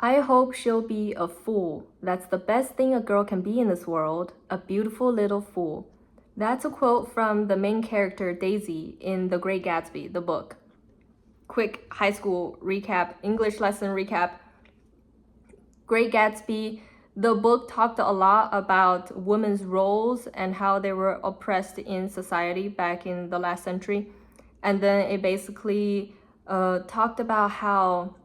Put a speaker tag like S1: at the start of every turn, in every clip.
S1: I hope she'll be a fool. That's the best thing a girl can be in this world, a beautiful little fool. That's a quote from the main character Daisy in The Great Gatsby, the book. Quick high school recap, English lesson recap. Great Gatsby, the book talked a lot about women's roles and how they were oppressed in society back in the last century. And then it basically talked about how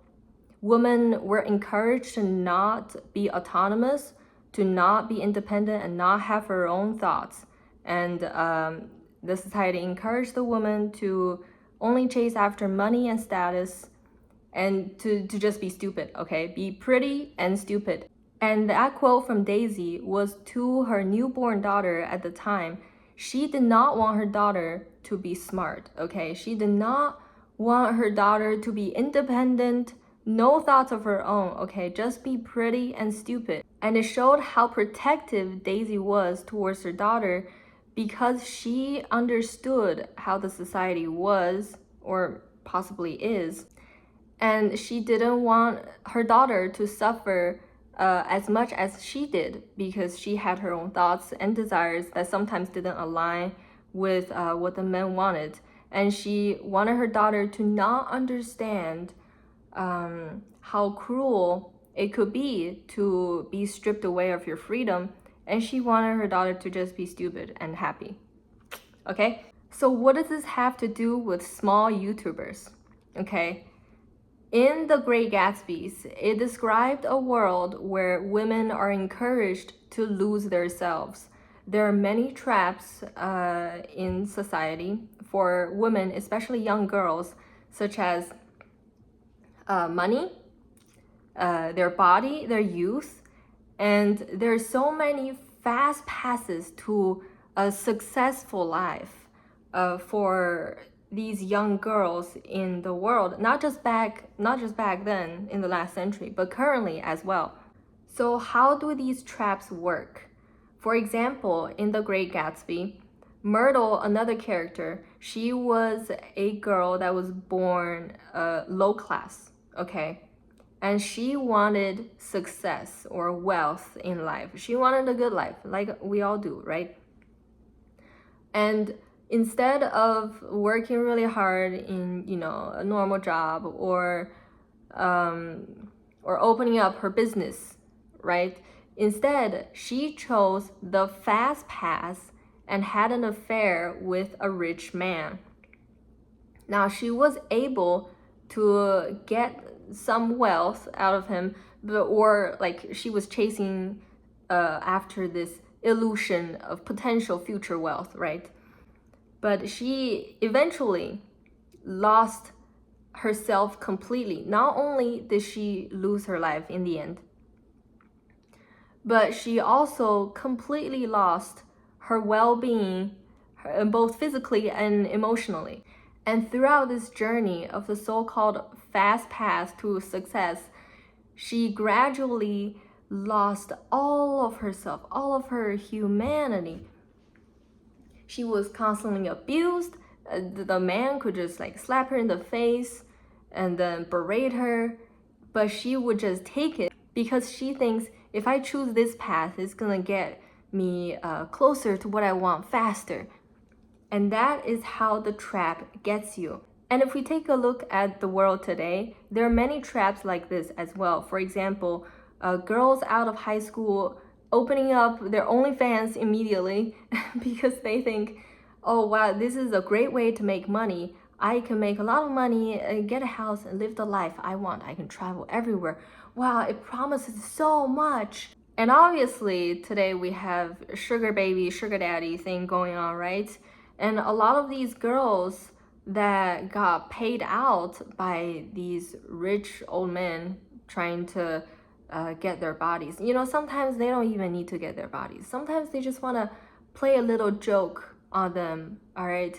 S1: women were encouraged to not be autonomous, to not be independent, and not have her own thoughts. And the society encouraged the woman to only chase after money and status, and to just be stupid, okay? Be pretty and stupid. And that quote from Daisy was to her newborn daughter at the time. She did not want her daughter to be smart, okay? She did not want her daughter to be independent, no thoughts of her own, okay? Just be pretty and stupid. And it showed how protective Daisy was towards her daughter because she understood how the society was, or possibly is, and she didn't want her daughter to suffer as much as she did because she had her own thoughts and desires that sometimes didn't align with what the men wanted. And she wanted her daughter to not understand how cruel it could be to be stripped away of your freedom. And she wanted her daughter to just be stupid and happy. Okay? So what does this have to do with small YouTubers? Okay? In The Great Gatsby, it described a world where women are encouraged to lose themselves. There are many traps in society for women, especially young girls, such as money, their body, their youth, and there's so many fast passes to a successful life for these young girls in the world, not just back then in the last century, but currently as well. So how do these traps work? For example, in The Great Gatsby, Myrtle, another character, she was a girl that was born low class, okay? And she wanted success or wealth in life. She wanted a good life, like we all do, right? And instead of working really hard in, a normal job or opening up her business, right? Instead, she chose the fast pass and had an affair with a rich man. Now, she was able to get some wealth out of him, or like she was chasing after this illusion of potential future wealth, right? But she eventually lost herself completely. Not only did she lose her life in the end, but she also completely lost her well-being, both physically and emotionally. And throughout this journey of the so-called fast path to success, she gradually lost all of herself, all of her humanity. She was constantly abused. The man could just slap her in the face and then berate her, but she would just take it because she thinks, if I choose this path, it's gonna get me closer to what I want faster. And that is how the trap gets you. And if we take a look at the world today, there are many traps like this as well. For example, girls out of high school opening up their OnlyFans immediately because they think, oh wow, this is a great way to make money. I can make a lot of money, get a house, and live the life I want. I can travel everywhere. Wow, it promises so much. And obviously today we have sugar baby, sugar daddy thing going on, right? And a lot of these girls that got paid out by these rich old men trying to get their bodies. Sometimes they don't even need to get their bodies. Sometimes they just want to play a little joke on them, all right?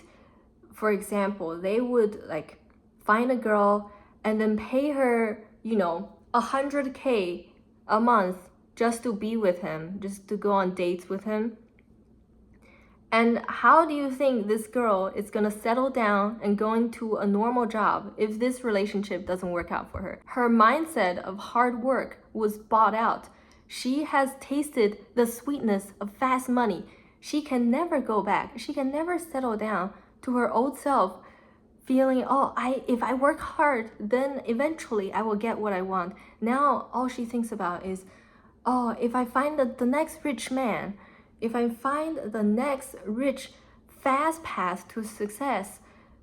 S1: For example, they would find a girl and then pay her, 100K a month just to be with him, just to go on dates with him. And how do you think this girl is gonna settle down and go into a normal job if this relationship doesn't work out for her? Her mindset of hard work was bought out. She has tasted the sweetness of fast money. She can never go back. She can never settle down to her old self, feeling, oh, if I work hard, then eventually I will get what I want. Now all she thinks about is, oh, if I find the next rich man, if I find the next rich, fast path to success,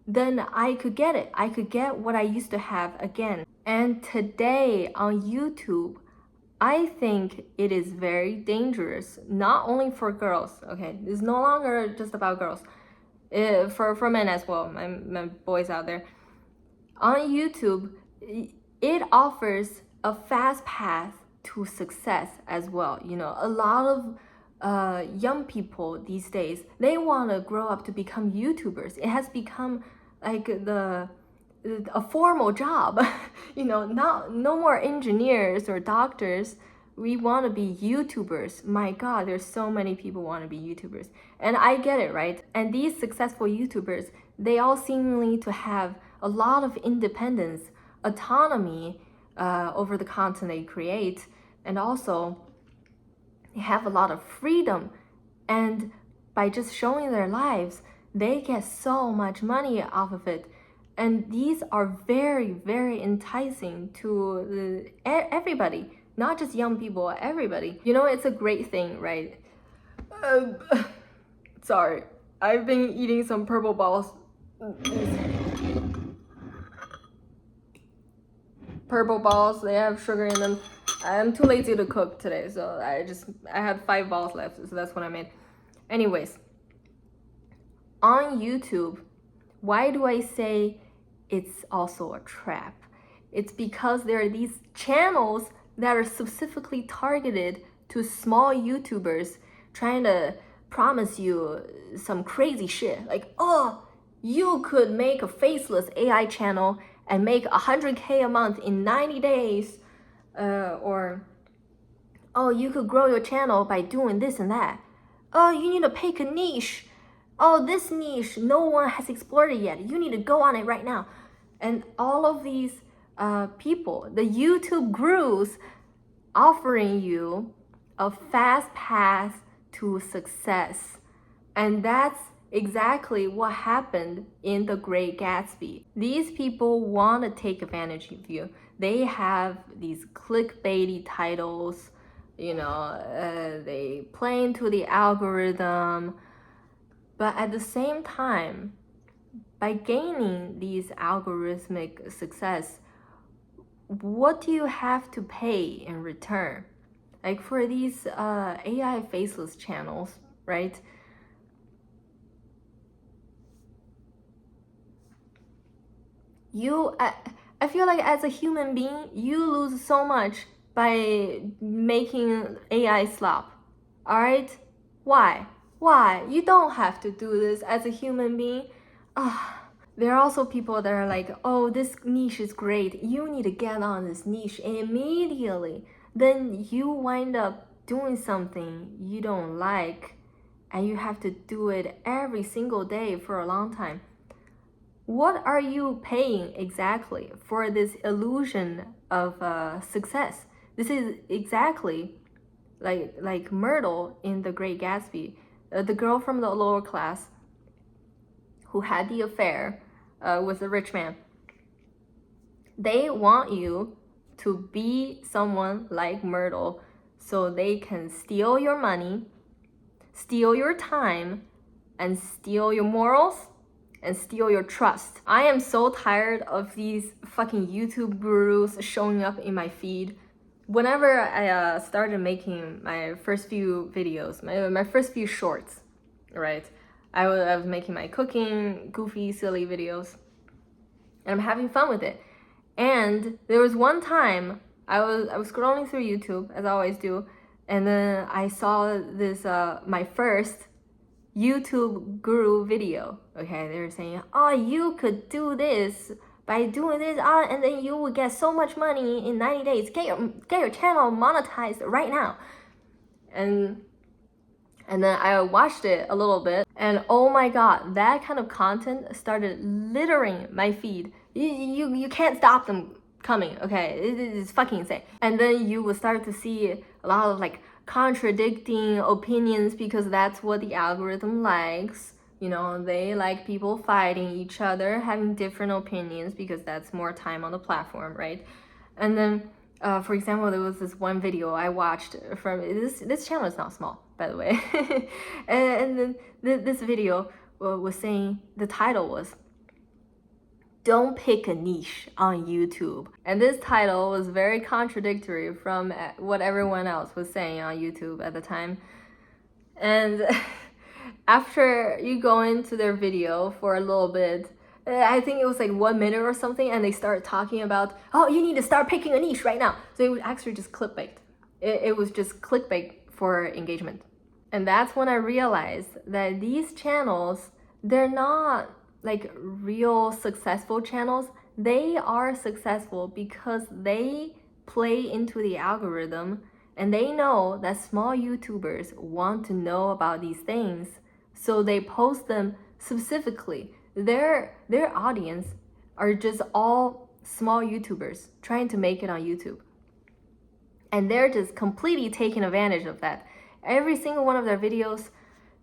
S1: then I could get it. I could get what I used to have again. And today on YouTube, I think it is very dangerous, not only for girls, okay? It's no longer just about girls, for men as well, my boys out there. On YouTube, it offers a fast path to success as well. You know, a lot of young people these days, they want to grow up to become YouTubers. It has become like a formal job. You know, no more engineers or doctors. We want to be YouTubers. My God, there's so many people want to be YouTubers. And I get it, right? And these successful YouTubers, they all seemingly to have a lot of independence, autonomy over the content they create, and also they have a lot of freedom. And by just showing their lives, they get so much money off of it. And these are very, very enticing to everybody, not just young people, everybody. You know, it's a great thing, right? Sorry, I've been eating some purple balls. Purple balls, they have sugar in them. I'm too lazy to cook today, so I had 5 balls left, so that's what I made. Anyways, on YouTube, why do I say it's also a trap? It's because there are these channels that are specifically targeted to small YouTubers trying to promise you some crazy shit. Like, oh, you could make a faceless AI channel and make 100K a month in 90 days. Or, oh, you could grow your channel by doing this and that. Oh, you need to pick a niche. Oh, this niche, no one has explored it yet. You need to go on it right now. And all of these people, the YouTube gurus, offering you a fast path to success. And that's exactly what happened in The Great Gatsby. These people want to take advantage of you. They have these clickbaity titles, you know, they play into the algorithm. But at the same time, by gaining these algorithmic success, what do you have to pay in return? Like for these AI faceless channels, right? I feel like as a human being, you lose so much by making AI slop. All right? Why? Why? You don't have to do this as a human being. There are also people that are like, oh, this niche is great. You need to get on this niche immediately. Then you wind up doing something you don't like, and you have to do it every single day for a long time. What are you paying exactly for this illusion of success? This is exactly like Myrtle in The Great Gatsby, the girl from the lower class who had the affair with a rich man. They want you to be someone like Myrtle so they can steal your money, steal your time, and steal your morals, and steal your trust. I am so tired of these fucking YouTube gurus showing up in my feed. Whenever I started making my first few videos, my first few shorts, right? I was making my cooking, goofy, silly videos, and I'm having fun with it. And there was one time I was scrolling through YouTube, as I always do, and then I saw this my first YouTube guru video. Okay, they were saying, oh, you could do this by doing this, and then you will get so much money in 90 days. Get your channel monetized right now. And And then I watched it a little bit, and oh my god, that kind of content started littering my feed. You can't stop them coming, okay? It's fucking insane. And then you will start to see a lot of like contradicting opinions because that's what the algorithm likes. You know, they like people fighting each other, having different opinions because that's more time on the platform, right? And then for example, there was this one video I watched from this channel is not small, by the way. And then this video was saying, the title was "Don't Pick a Niche on YouTube." And this title was very contradictory from what everyone else was saying on YouTube at the time. And after you go into their video for a little bit, I think it was like 1 minute or something, and they start talking about, oh, you need to start picking a niche right now. So it was actually just clickbait. It was just clickbait for engagement. And that's when I realized that these channels, they're not like real successful channels. They are successful because they play into the algorithm, and they know that small YouTubers want to know about these things. So they post them specifically. Their audience are just all small YouTubers trying to make it on YouTube. And they're just completely taking advantage of that. Every single one of their videos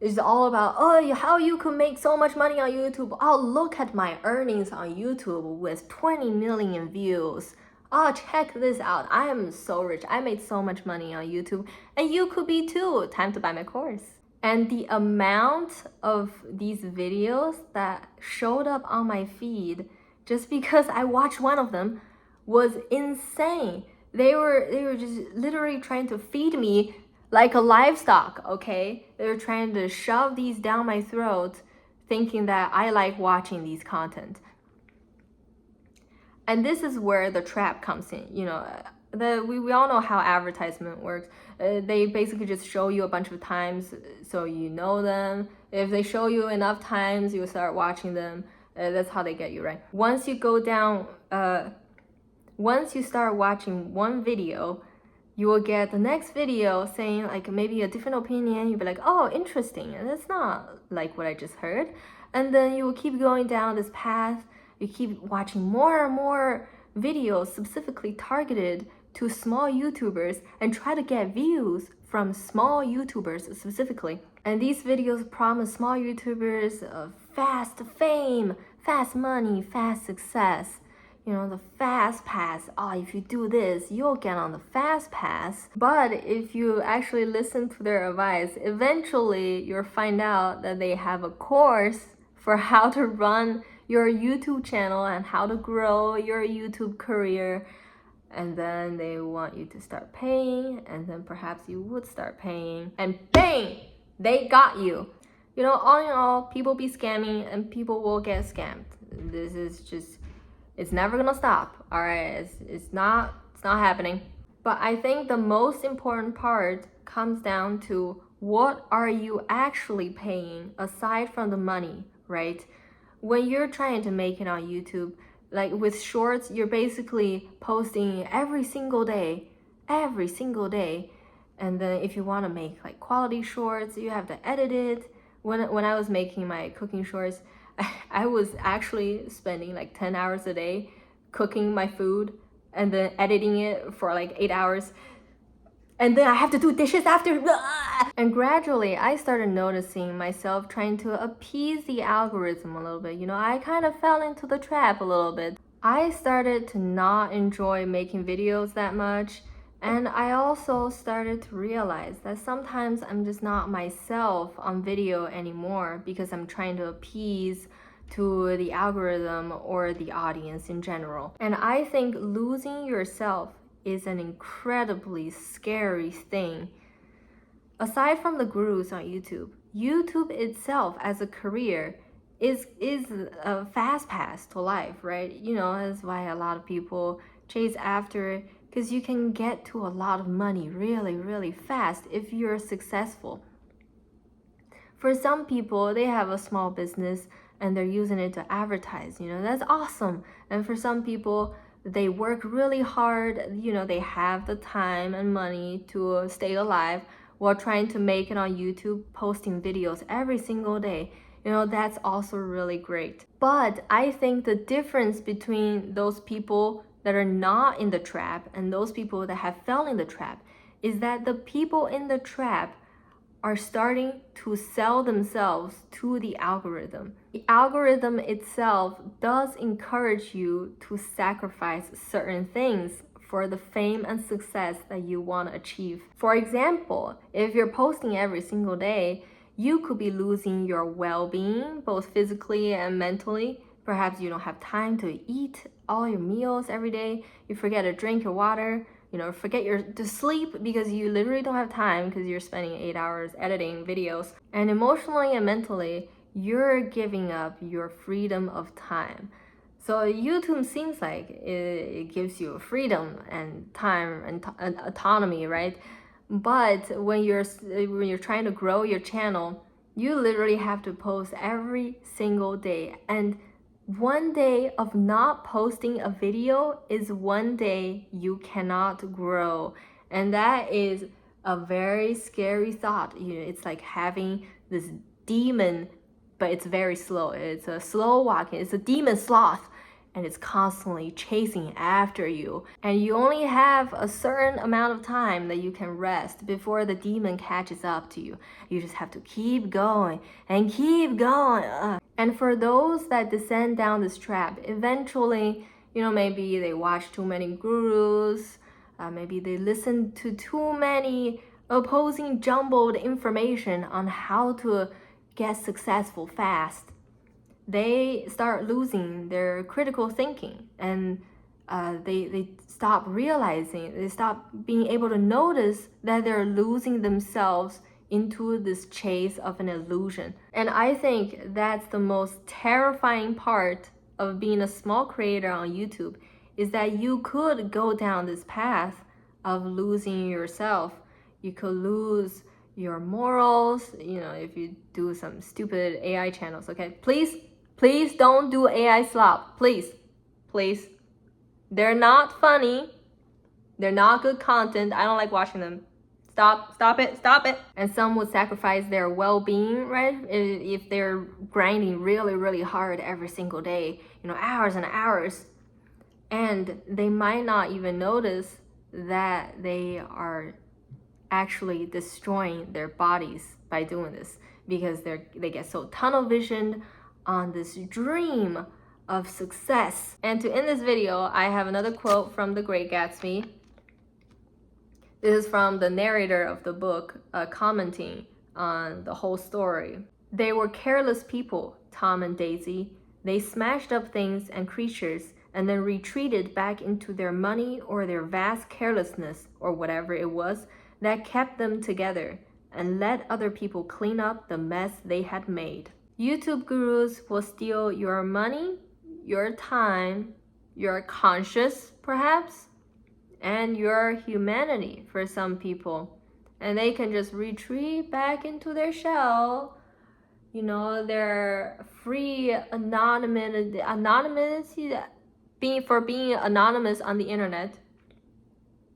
S1: is all about, oh, how you can make so much money on YouTube. Oh, look at my earnings on YouTube with 20 million views. Oh, check this out. I am so rich. I made so much money on YouTube. And you could be too. Time to buy my course. And the amount of these videos that showed up on my feed just because I watched one of them was insane. They were just literally trying to feed me like a livestock, okay? They were trying to shove these down my throat, thinking that I like watching these content. And this is where the trap comes in. You know, we all know how advertisement works. They basically just show you a bunch of times so you know them. If they show you enough times, you start watching them. That's how they get you, right? Once you go down, once you start watching one video, you will get the next video saying like maybe a different opinion. You'll be like, oh, interesting. And that's not like what I just heard. And then you will keep going down this path. You keep watching more and more videos specifically targeted to small YouTubers and try to get views from small YouTubers specifically. And these videos promise small YouTubers fast fame, fast money, fast success. You know, the fast pass. Oh, if you do this, you'll get on the fast pass. But if you actually listen to their advice, eventually you'll find out that they have a course for how to run your YouTube channel and how to grow your YouTube career. And then they want you to start paying, and then perhaps you would start paying, and bang, they got you. You know, all in all, people be scamming and people will get scammed. This is just, it's never gonna stop. All right, it's not happening. But I think the most important part comes down to, what are you actually paying aside from the money, right? When you're trying to make it on YouTube, like with shorts, you're basically posting every single day. And then if you want to make like quality shorts, you have to edit it. When I was making my cooking shorts, I was actually spending like 10 hours a day cooking my food and then editing it for like 8 hours. And then I have to do dishes after. And gradually I started noticing myself trying to appease the algorithm a little bit. You know, I kind of fell into the trap a little bit. I started to not enjoy making videos that much. And I also started to realize that sometimes I'm just not myself on video anymore because I'm trying to appease to the algorithm or the audience in general. And I think losing yourself is an incredibly scary thing. Aside from the gurus on YouTube itself as a career is a fast pass to life, right? You know, that's why a lot of people chase after it, because you can get to a lot of money really, really fast if you're successful. For some people, they have a small business and they're using it to advertise, you know, that's awesome. And for some people, they work really hard, you know, they have the time and money to stay alive while trying to make it on YouTube, posting videos every single day. That's also really great. But I think the difference between those people that are not in the trap and those people that have fell in the trap is that the people in the trap are starting to sell themselves to the algorithm. The algorithm itself does encourage you to sacrifice certain things for the fame and success that you want to achieve. For example, if you're posting every single day, you could be losing your well-being, both physically and mentally. Perhaps you don't have time to eat all your meals every day. You forget to drink your water. Forget to sleep because you literally don't have time because you're spending 8 hours editing videos. And emotionally and mentally, you're giving up your freedom of time. So YouTube seems like it gives you freedom and time and autonomy, right? But when you're trying to grow your channel, you literally have to post every single day. And one day of not posting a video is one day you cannot grow. And that is a very scary thought. It's like having this demon, but it's very slow. It's a slow walking. It's a demon sloth. And it's constantly chasing after you. And you only have a certain amount of time that you can rest before the demon catches up to you. You just have to keep going and keep going. And for those that descend down this trap, eventually, maybe they watch too many gurus, maybe they listen to too many opposing jumbled information on how to get successful fast. They start losing their critical thinking, and they stop realizing, they stop being able to notice that they're losing themselves into this chase of an illusion. And I think that's the most terrifying part of being a small creator on YouTube, is that you could go down this path of losing yourself. You could lose your morals, if you do some stupid AI channels, okay? Please don't do AI slop. Please. They're not funny. They're not good content. I don't like watching them. Stop it. And some would sacrifice their well-being, right? If they're grinding really, really hard every single day, hours and hours. And they might not even notice that they are actually destroying their bodies by doing this, because they get so tunnel visioned on this dream of success. And to end this video, I have another quote from The Great Gatsby. This is from the narrator of the book, commenting on the whole story. They were careless people, Tom and Daisy. They smashed up things and creatures and then retreated back into their money or their vast carelessness or whatever it was that kept them together, and let other people clean up the mess they had made. YouTube gurus will steal your money, your time, your conscience, perhaps, and your humanity for some people. And they can just retreat back into their shell. They're free anonymity, being anonymous on the internet.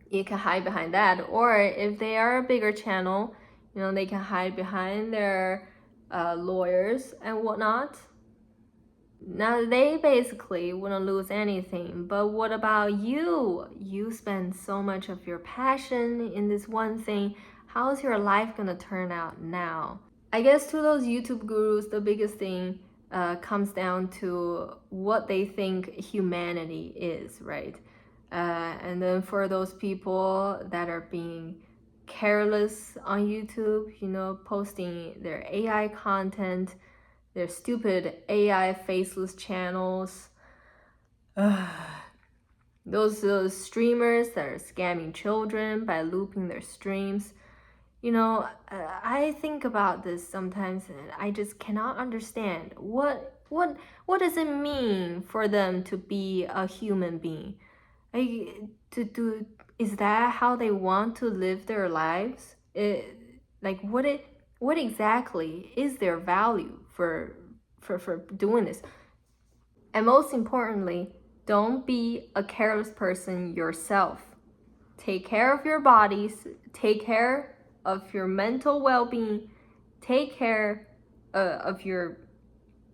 S1: You can hide behind that. Or if they are a bigger channel, they can hide behind their lawyers and whatnot. Now they basically wouldn't lose anything. But what about you? You spend so much of your passion in this one thing. How's your life gonna turn out now? I guess to those YouTube gurus, the biggest thing comes down to what they think humanity is, right? And then for those people that are being careless on YouTube, posting their AI content, their stupid AI faceless channels, those streamers that are scamming children by looping their streams. I think about this sometimes, and I just cannot understand what does it mean for them to be a human being? Is that how they want to live their lives? What exactly is their value for doing this? And most importantly, don't be a careless person yourself. Take care of your bodies, take care of your mental well-being. Take care of your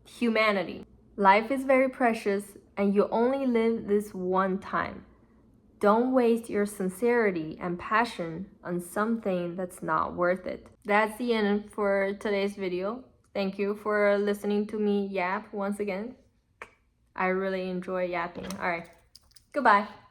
S1: humanity. Life is very precious and you only live this one time. Don't waste your sincerity and passion on something that's not worth it. That's the end for today's video. Thank you for listening to me yap once again. I really enjoy yapping. All right, goodbye.